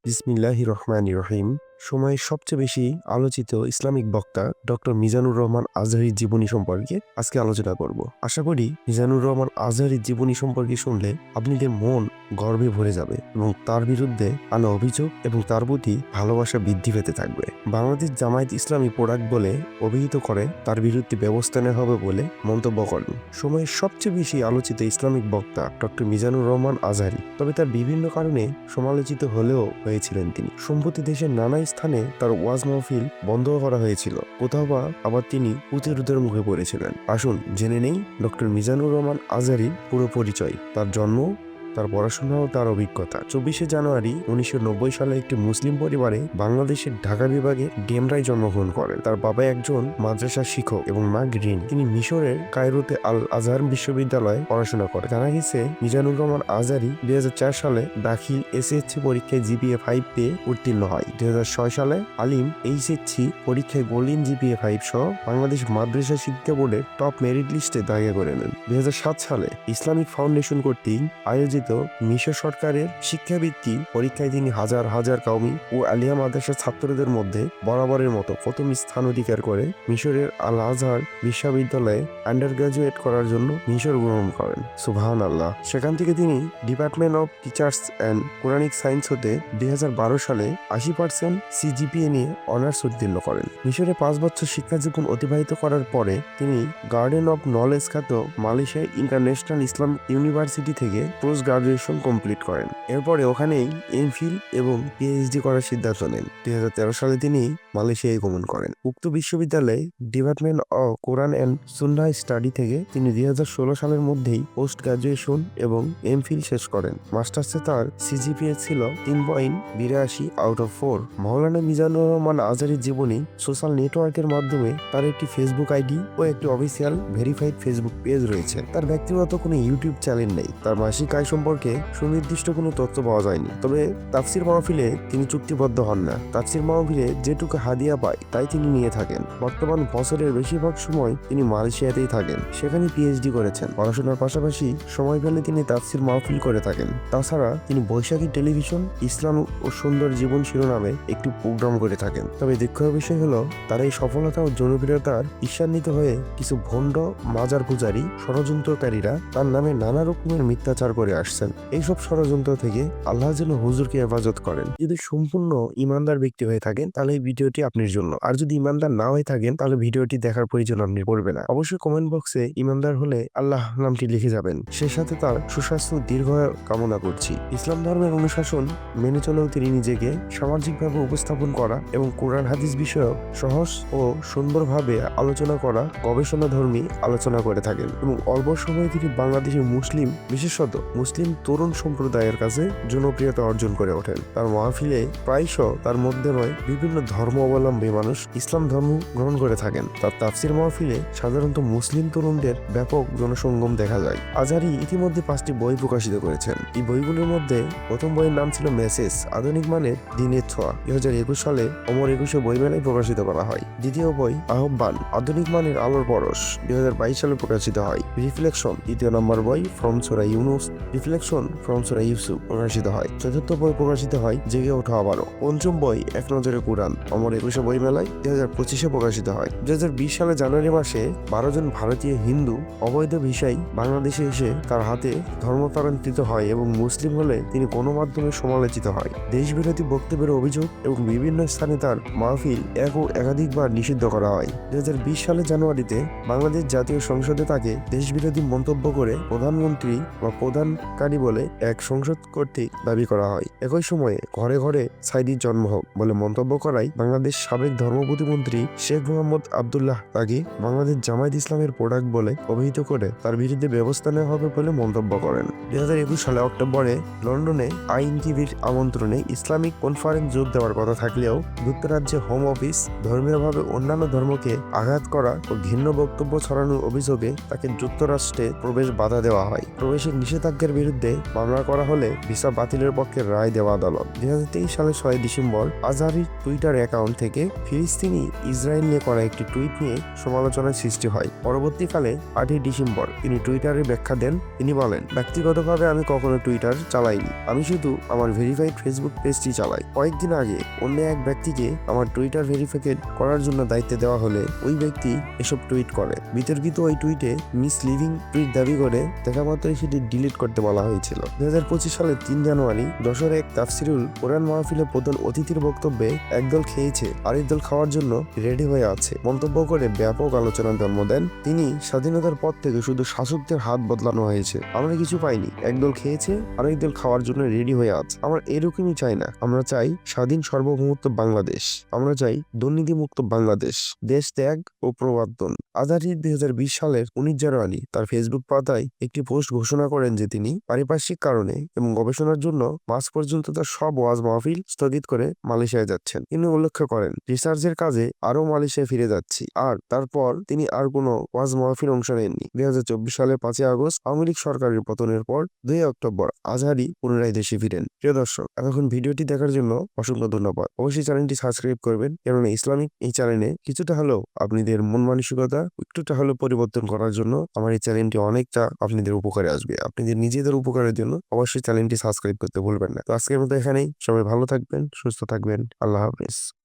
বিসমিল্লাহির রহমানির রহিম। সময়ের সবচেয়ে বেশি আলোচিত ইসলামিক বক্তা ডক্টর মিজানুর রহমান আজহারীর জীবনী সম্পর্কে আজকে আলোচনা করব। আশা করি মিজানুর রহমান আজহারীর জীবনী সম্পর্কে শুনলে আপনাদের মন গর্বে ভরে যাবে এবং তার বিরুদ্ধে আনা অভিযোগ এবং তার প্রতি ভালোবাসা বৃদ্ধি পেতে থাকবে। বাংলাদেশ জামায়াত ইসলামী প্রোডাক্ট বলে অভিহিত করে তার বিরুদ্ধে ব্যবস্থা নেওয়া হবে বলে মন্তব্য করেন সময়ের সবচেয়ে বেশি আলোচিত ইসলামিক বক্তা ডক্টর মিজানুর রহমান আজহারী। তবে তার বিভিন্ন কারণে সমালোচিত হলেও হয়েছিলেন তিনি। সম্প্রতি দেশের নানা স্থানে তার ওয়াজ মাহফিল বন্ধ করা হয়েছিল, কোথাও বা আবার তিনি প্রতিরোধের মুখে পড়েছিলেন। আসুন জেনে নেই ডক্টর মিজানুর রহমান আজহারীর পুরো পরিচয়, তার জন্ম, তার পড়াশোনা ও তার অভিজ্ঞতা। 24শে জানুয়ারি 1990 সালে একটি মুসলিম পরিবারে বাংলাদেশের ঢাকা বিভাগে ডেমরায় জন্মগ্রহণ করেন। তার বাবা একজন মাদ্রাসার শিক্ষক এবং মা গৃহিণী। তিনি মিশরের কায়রোতে আল আজহার বিশ্ববিদ্যালয়ে পড়াশোনা করেন। জানা গেছে মিজানুর রহমান আজহারী 2004 সালে দাখিল এসএসসি পরীক্ষায় জিপিএ 5 পেয়ে উত্তীর্ণ হয়। 2006 সালে আলিম এইচএসসি পরীক্ষায় গোল্ডেন জিপিএ 5 সহ বাংলাদেশ মাদ্রাসা শিক্ষা বোর্ডের টপ মেরিট লিস্টে জায়গা করে নেন। 2007 সালে ইসলামিক ফাউন্ডেশন কর্তৃক আয়োজিত মিশর সরকারের শিক্ষাবৃত্তি পরীক্ষায় তিনি হাজার হাজার কওমি ও আলিয়া মাদ্রাসার ছাত্রদের মধ্যে বরাবরের মতো প্রথম স্থান অধিকার করে মিশরের আল আজহার বিশ্ববিদ্যালয়ে আন্ডার গ্রাজুয়েট করার জন্য মিশর গ্রহণ করেন। সুবহানাল্লাহ। সেখান থেকে তিনি department of teachers and Quranic science হতে 2012 সালে 80% সিজিপিএ নিয়ে অনার্স উত্তীর্ণ করেন। মিশরে 5 বছর শিক্ষাজীবন অতিবাহিত করার পরে তিনি গার্ডেন অফ নলেজ খ্যাত মালয়েশিয়া ইন্টারন্যাশনাল ইসলামিক ইউনিভার্সিটি থেকে পোস্ট গ্রাজুয়েশন কমপ্লিট করেন। এরপরে ওখানেই এমফিল এবং পিএইচডি করার সিদ্ধান্ত নেন। 2013 সালে তিনি মালয়েশিয়ায় গমন করেন। উক্ত বিশ্ববিদ্যালয়ে department of Quran and Sunnah study থেকে তিনি 2016 সালের মধ্যেই পোস্ট গ্রাজুয়েশন এবং এমফিল শেষ করেন। মাস্টার্সে তার সিজিপিএ ছিল 3.82 আউট অফ 4। মাওলানা মিজানুর রহমান আজহারীর জীবনী সোশ্যাল নেটওয়ার্কের মাধ্যমে তার একটি ফেসবুক আইডি ও একটি অফিসিয়াল ভেরিফাইড ফেসবুক পেজ রয়েছে। তার ব্যক্তিগত কোনো ইউটিউব চ্যানেল নেই। তার মাসিক আয় সম্পর্কে সুনির্দিষ্ট কোনো তথ্য পাওয়া যায়নি। তবে তাফসির মাহফিলে তিনি চুক্তিবদ্ধ হন না। তাফসির মাহফিলে যেটুকু হাদিয়া পায় তাই তিনি নিয়ে থাকেন। বর্তমান বছরের বেশিরভাগ সময় তিনি মালয়েশিয়াতেই থাকেন, সেখানে পিএইচডি করেছেন। পড়াশোনার পাশাপাশি সময় পেলে তিনি তাফসির মাহফিল করে থাকেন। তাছাড়া তিনি বৈশাখী টেলিভিশন ইসলাম ও সুন্দর জীবন শিরোনামে একটি প্রোগ্রাম করে থাকেন। তবে দুঃখের বিষয় হলো তার এই সফলতা ও জনপ্রিয়তার ঈর্ষান্বিত হয়ে কিছু ভণ্ড মাজার পূজারী ষড়যন্ত্রকারীরা তার নামে নানা রকমের মিথ্যাচার করে আসছেন। এইসব ষড়যন্ত্র থেকে আল্লাহ যেন হুজুরকে হেফাজত করেন। যদি সম্পূর্ণ ইমানদার ব্যক্তি হয়ে থাকেন তাহলে এই ভিডিওটি আপনার জন্য, আর যদি ইমানদার না হয়ে থাকেন তাহলে ভিডিওটি দেখার প্রয়োজন আপনি পড়বে না। অবশ্যই কমেন্ট বক্সে ইমানদার হলে আল্লাহ নামটি লিখে যাবেন। সে সাথে তার সুস্বাস্থ্য দীর্ঘ কামনা করছি। ইসলাম ধর্মের অনুশাসন মেনে চলেও তিনি নিজেকে সামাজিকভাবে উপস্থাপন করা এবং কোরআন হাদিস বিষয়ক সহজ ও সুন্দরভাবে আলোচনা করা গবেষণাধর্মী আলোচনা করে থাকেন এবং অল্প সময়ে তিনি বাংলাদেশের মুসলিম বিশেষত মুসলিম তরুণ সম্প্রদায়ের কাছে জনপ্রিয়তা অর্জন করে ওঠেন। তার মাহফিলে প্রায়শ তার মধ্যে নয় বিভিন্ন ধর্ম অবলম্বী মানুষ ইসলাম ধর্ম গ্রহণ করে থাকেন। তার তাফসির মাহফিলে সাধারণত মুসলিম তরুণদের ব্যাপক জনসঙ্গম দেখা যায়। আজহারী ইতিমধ্যে 5টি বই প্রকাশিত করেছেন। এই বইগুলোর মধ্যে প্রথম বইয়ের নাম ছিল মেসেজ, আধুনিক মানে দিনের ছোঁয়া, 2021 সালে অমর 21 বইমেলায় প্রকাশিত করা হয়। দ্বিতীয় বই আহ্বান, আধুনিক মানের আলোর পরশ, 2022 সালে প্রকাশিত হয়। রিফ্লেকশন, তৃতীয় নম্বর বই from Surah Yunus, reflection from Surah Yusuf প্রকাশিত হয়। চতুর্থ বই প্রকাশিত হয় জেগে ওঠো আবারও। পঞ্চম বই এক নজরে কোরআন, অমর 21 বইমেলায় 2025 প্রকাশিত হয়। 2020 সালে জানুয়ারি মাসে 12 জন ভারতীয় হিন্দু অবৈধ ভিসায় বাংলাদেশে এসে তার হাতে ধর্মান্তরিত হয় এবং মুসলিম হলে তিনি গণমাধ্যমে সমালোচিত হয়। দেশবিরোধী বক্তব্যের অভিযোগ এবং বিভিন্ন স্থানে তার মাহফিল একাধিকবার নিষিদ্ধ করা হয়। 2020 সালের জানুয়ারিতে বাংলাদেশ জাতীয় সংসদে তাকে দেশবিরোধী মন্তব্য করে প্রধানমন্ত্রী বা প্রধানকারী বলে এক সংসদ কর্তৃক দাবি করা হয়। একই সময়ে ঘরে ঘরে সাইদির জন্ম হোক বলে মন্তব্য করায় বাংলাদেশ সাবেক ধর্ম প্রতিমন্ত্রী শেখ মোহাম্মদ আবদুল্লাহ তাকে বাংলাদেশ জামায়াত ইসলামের প্রোডাক্ট বলে অভিহিত করে তার বিরুদ্ধে ব্যবস্থা নেওয়া হবে বলে মন্তব্য করেন। 2021 সালে অক্টোবরে লন্ডনে আইন টিভির আমন্ত্রণে ইসলামিক কনফারেন্স যোগ দেওয়ার কথা থাকলেও যুক্তরাজ্যে হোম অফিস ধর্মীয়ভাবে অন্যান্য ধর্মকে আঘাত করা ও ঘৃণ্য বক্তব্য ছড়ানোর অভিযোগে তাকে যুক্তরাষ্ট্রে প্রবেশ বাধা দেওয়া হয়। প্রবেশের নিষেধাজ্ঞার বিরুদ্ধে মামলা মামলা করা হলে ভিসা বাতিলের পক্ষে রায় দেওয়া আদালত। 2023 সালের 6 ডিসেম্বর আজহারির টুইটার অ্যাকাউন্ট থেকে ফিলিস্তিনি ইসরায়েল নিয়ে করা একটি টুইট নিয়ে সমালোচনার সৃষ্টি হয়। পরবর্তীকালে 8 ডিসেম্বর তিনি টুইটারে ব্যাখ্যা দেন। তিনি বলেন, ব্যক্তিগতভাবে আমি কখনো টুইটার চালাইনি, আমি শুধু আমার ভেরিফাইড ফেসবুক পেজটি চালাই। কয়েকদিন আগে অন্য এক ব্যক্তিকে আমার টুইটার ভেরিফাইড করার জন্য দায়িত্ব দেওয়া হলে ওই ব্যক্তি এসব টুইট করে। বিতর্কিত ওই টুইটে মিসলিভিং টুইট দাবি করে দেখা মাত্রই সেটি ডিলিট করতে বলা হয়েছিল। 2025 সালের 3 জানুয়ারি যশোর এক তাফসিরুল কোরআন মাহফিলে প্রধান অতিথির বক্তব্যে একদল খেয়েছে আরেক দল খাওয়ার জন্য রেডি হয়ে আছে মন্তব্য করে ব্যাপক আলোচনার জন্ম দেন তিনি। স্বাধীনতার পর থেকে শুধু শাসকদের হাত বদলানো হয়েছে, আমরা কিছু পাইনি। একদল খেয়েছে আরেক দল খাওয়ার জন্য রেডি হয়ে আছে। আমরা এরকমই চাই না, আমরা চাই স্বাধীন সার্বভৌমত্ব বাংলাদেশ, আমরা চাই দুর্নীতিমুক্ত বাংলাদেশ, দেশ ত্যাগ ও প্রবর্তন। আজহারি 2020 সালের 19 জানুয়ারি তার ফেসবুক পাতায় একটি পোস্ট ঘোষণা করেন যে তিনি পারিপার্শ্বিক কারণে এবং গবেষণার জন্য মার্চ পর্যন্ত তার সব ওয়াজ মাহফিল স্থগিত করে মালয়েশিয়ায় যাচ্ছেন। তিনি উল্লেখ করেন, রিসার্চের কাজে আরও মালয়েশিয়ায় ফিরে যাচ্ছি। আর তারপর তিনি আর কোনো ওয়াজ মাহফিল অংশ নেননি। 2024 সালের 5 আগস্ট আওয়ামী লীগ সরকারের পতনের পর 2 অক্টোবর আজহারি পুনরায় দেশে ফিরেন। প্রিয় দর্শক, এতক্ষণ ভিডিওটি দেখার জন্য অসংখ্য ধন্যবাদ। অবশ্যই চ্যানেলটি সাবস্ক্রাইব করবেন, কেননা ইসলামিক এই চ্যানেলে কিছুটা হলেও আপনাদের মন মানসিকতা একটুটা হলেও পরিবর্তন করার জন্য আমার এই চ্যানেলটি অনেকটা আপনাদের উপকারে আসবে। আপনাদের নিজেদের উপকারের জন্য অবশ্যই চ্যানেলটি সাবস্ক্রাইব করতে ভুলবেন না। তো আজকের মতো এখানেই, সবাই ভালো থাকবেন, সুস্থ থাকবেন, আল্লাহ হাফেজ।